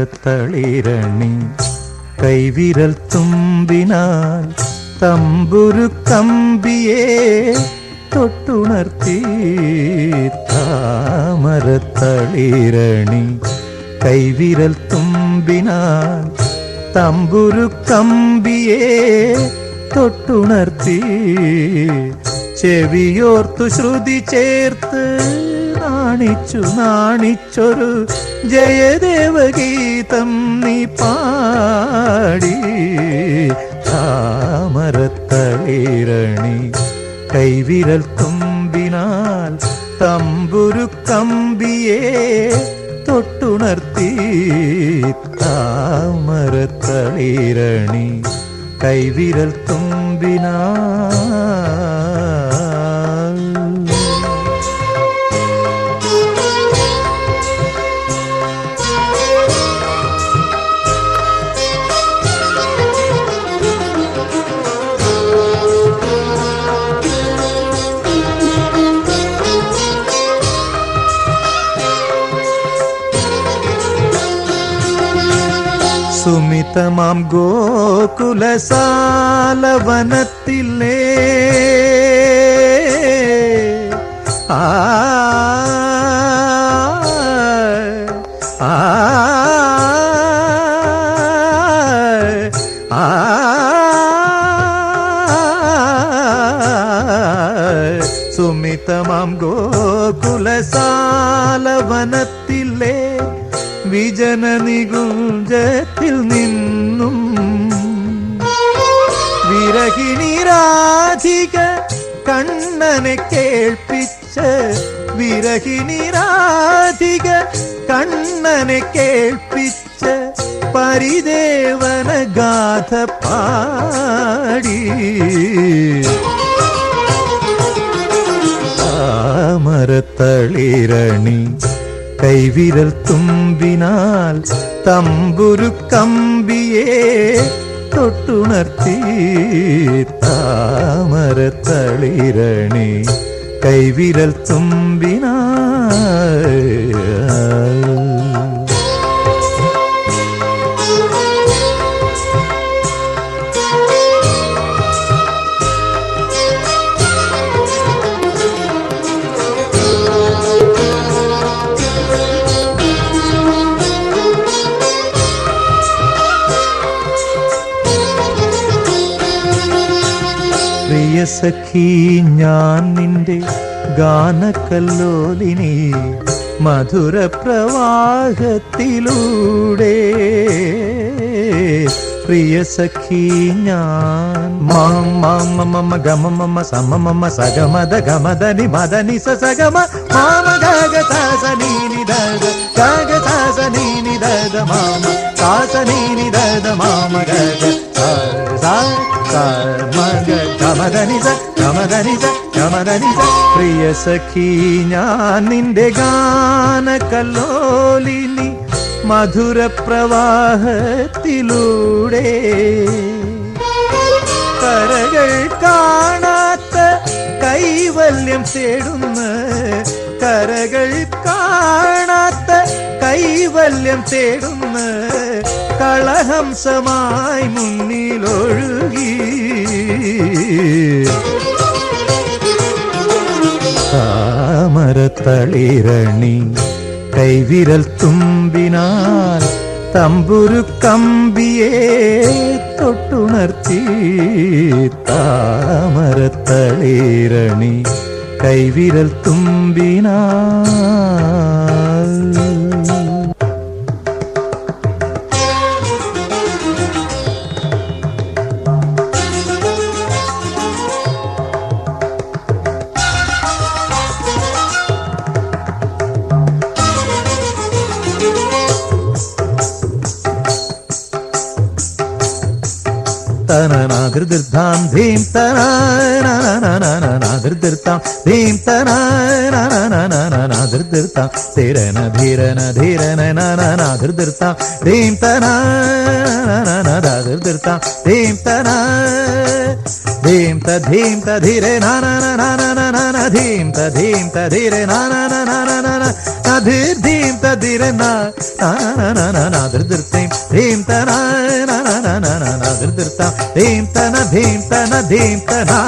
താമരത്തളിരണി കൈവിരൽ തുമ്പിനാൽ തമ്പുരു കമ്പിയെ തൊട്ടുണർത്തി. താമരത്തളിരണി കൈവിരൽ തുമ്പിനാൽ തമ്പുരു കമ്പിയെ തൊട്ടുണർത്തി. ചെവിയോർത്തു ശ്രുതി ചേർത്ത് നാണിച്ചൊരു ജയദേവഗീതം നീ പാടി. താമരത്തളിരണി കൈവിരൽ തുമ്പിനാൽ തമ്പുരു കമ്പിയെ തൊട്ടുണർത്തി. താമരത്തളിരണി കൈവിരൽ തുമ്പിനാൽ. സുമിതമാം ഗോകുലസാലവനത്തിലേ സുമിതമാം ഗോകുലസാലവനത്തിലേ വിജന നികുഞ്ചത്തിൽ നിന്നും വിരഹിണി രാധിക കണ്ണനെ കേൾപ്പിച്ച. വിരഹിണി രാധിക കണ്ണനെ കേൾപ്പിച്ച പരിദേവന ഗാഥ പാടി. താമരത്തളിരണി കൈവിരൽ തുമ്പിനാൽ തമ്പുരു കമ്പിയെ തൊട്ടുണർത്തി. താമരത്തളിരണി കൈവിരൽ തുമ്പിനാൽ. പ്രിയ സഖി ഞാൻ നിന്റെ ഗാനകല്ലോലിനി മധുര പ്രവാഹത്തിലൂടെ. പ്രിയ സഖി ഞാൻ മമ ഗമ മമ സമ മമ സഗമദ ഗമദനി മദനി സഗമ മാമ ഗഗ സനീനി ദദ ഗഗ സനീനി ദദ മാമ സനീനി ദദ മാമ ഗഗ പ്രിയ സഖി ഞാൻ നിന്റെ ഗാനകല്ലോലിനി മധുര പ്രവാഹത്തിലൂടെ. കരകൾ കാണാത്ത കൈവല്യം തേടുന്ന. കരകൾ കാണാത്ത കൈവല്യം തേടുന്ന കളഹംസമായി മുന്നിലൊഴുകി. താമരത്തളിരണി കൈവിരൽ തുമ്പിനാൽ തമ്പുരു കമ്പിയെ തൊട്ടുണർത്തി. താമരത്തളിരണി കൈവിരൽ തുമ്പിനാൽ. നാദൃദൃത്താം ധീം തനാദൃദൃത്താം ധീം തനാദൃദൃത്താം ധീരന ധീരന ധീരന നാദൃദൃത്താം ധീം തനാദൃദൃത്താം ധീം തനാ ധീം തധീരെ ധീം തധീരെ ധീം തധീരെ നാദൃദൃത്തീം ധീം തനാദൃദൃത്താം ധീം തന ധീം തന ധീം തനാ